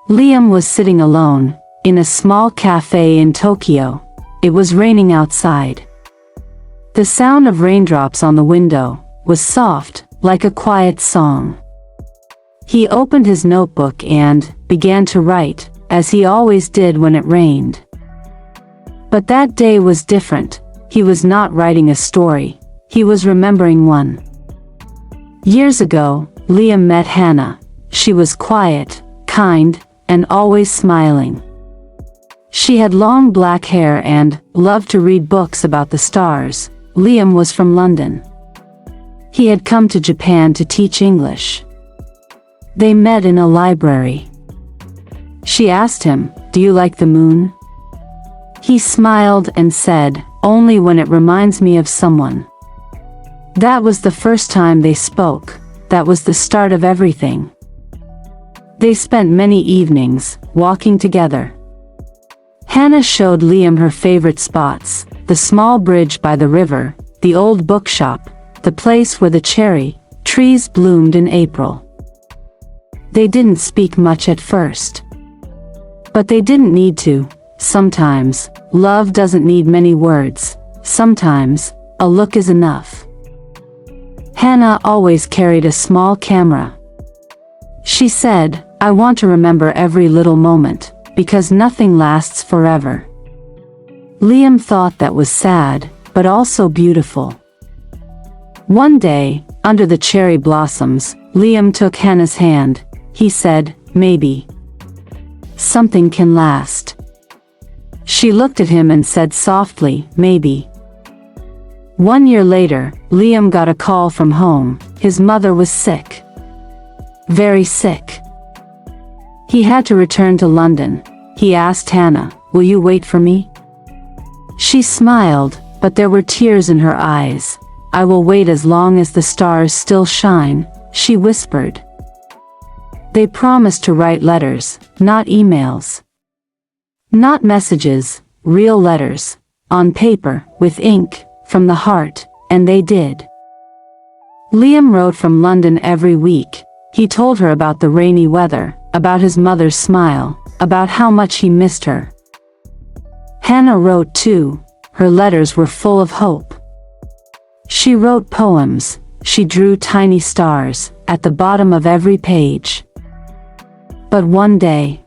Liam was sitting alone, in a small cafe in Tokyo. It was raining outside. The sound of raindrops on the window was soft, like a quiet song. He opened his notebook and began to write, as he always did when it rained. But that day was different. He was not writing a story, he was remembering one. Years ago, Liam met Hanna. She was quiet, kind, and always smiling. She had long black hair and loved to read books about the stars. Liam was from London. He had come to Japan to teach English. They met in a library. She asked him, "Do you like the moon?" He smiled and said, "Only when it reminds me of someone." That was the first time they spoke. That was the start of everything. They spent many evenings, walking together. Hanna showed Liam her favorite spots, the small bridge by the river, the old bookshop, the place where the cherry trees bloomed in April. They didn't speak much at first. But they didn't need to. Sometimes, love doesn't need many words. Sometimes, a look is enough. Hanna always carried a small camera. She said, "I want to remember every little moment, because nothing lasts forever." Liam thought that was sad, but also beautiful. One day, under the cherry blossoms, Liam took Hanna's hand. He said, "Maybe something can last." She looked at him and said softly, "Maybe." 1 year later, Liam got a call from home. His mother was sick. Very sick. He had to return to London. He asked Hanna, "Will you wait for me?" She smiled, but there were tears in her eyes. "I will wait as long as the stars still shine," she whispered. They promised to write letters, not emails. Not messages, real letters, on paper, with ink, from the heart, and they did. Liam wrote from London every week. He told her about the rainy weather, about his mother's smile, about how much he missed her. Hanna wrote too. Her letters were full of hope. She wrote poems. She drew tiny stars at the bottom of every page. But one day,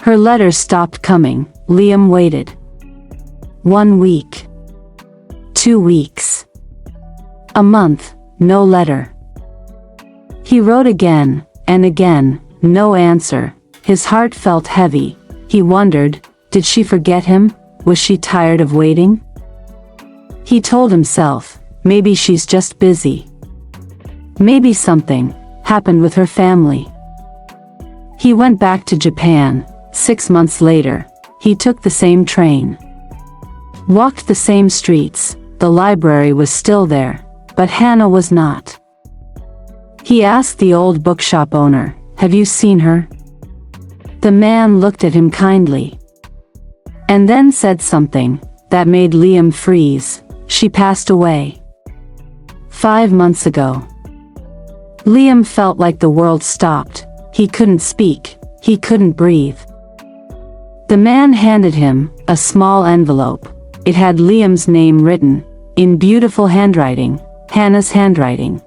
her letters stopped coming. Liam waited. 1 week. 2 weeks. A month, no letter. He wrote again, and again, no answer. His heart felt heavy. He wondered, did she forget him? Was she tired of waiting? He told himself, maybe she's just busy. Maybe something happened with her family. He went back to Japan. 6 months later, he took the same train. Walked the same streets. The library was still there, but Hanna was not. He asked the old bookshop owner, "Have you seen her?" The man looked at him kindly. And then said something that made Liam freeze. "She passed away 5 months ago." Liam felt like the world stopped. He couldn't speak. He couldn't breathe. The man handed him a small envelope. It had Liam's name written, in beautiful handwriting, Hanna's handwriting.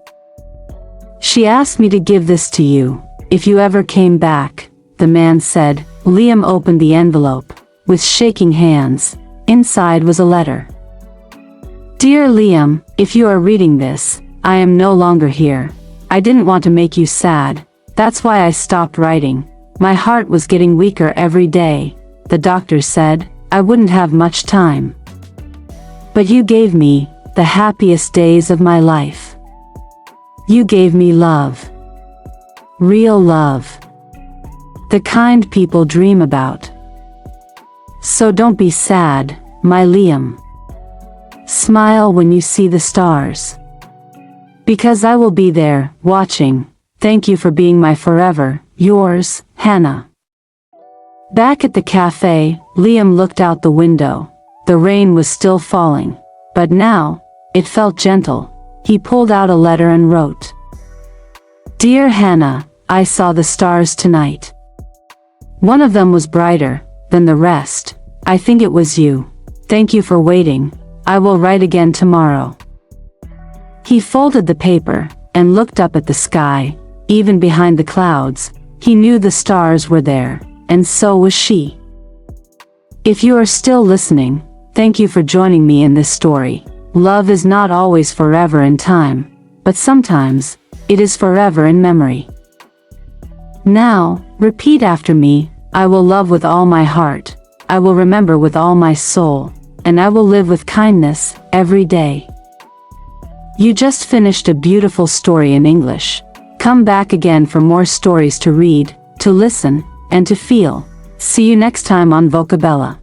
"She asked me to give this to you, if you ever came back," the man said. Liam opened the envelope. With shaking hands, inside was a letter. "Dear Liam, if you are reading this, I am no longer here. I didn't want to make you sad. That's why I stopped writing. My heart was getting weaker every day. The doctor said I wouldn't have much time. But you gave me the happiest days of my life. You gave me love. Real love. The kind people dream about. So don't be sad, my Liam. Smile when you see the stars. Because I will be there, watching. Thank you for being my forever, yours, Hanna." Back at the cafe, Liam looked out the window. The rain was still falling, but now, it felt gentle. He pulled out a letter and wrote, "Dear Hanna, I saw the stars tonight. One of them was brighter than the rest. I think it was you. Thank you for waiting. I will write again tomorrow. He folded the paper and looked up at the sky. Even behind the clouds, he knew the stars were there, and so was she. If you are still listening, thank you for joining me in this story. Love is not always forever in time, but sometimes it is forever in memory. Now, repeat after me. I will love with all my heart. I will remember with all my soul, and I will live with kindness every day. You just finished a beautiful story in English. Come back again for more stories to read, to listen, and to feel. See you next time on VocaBella.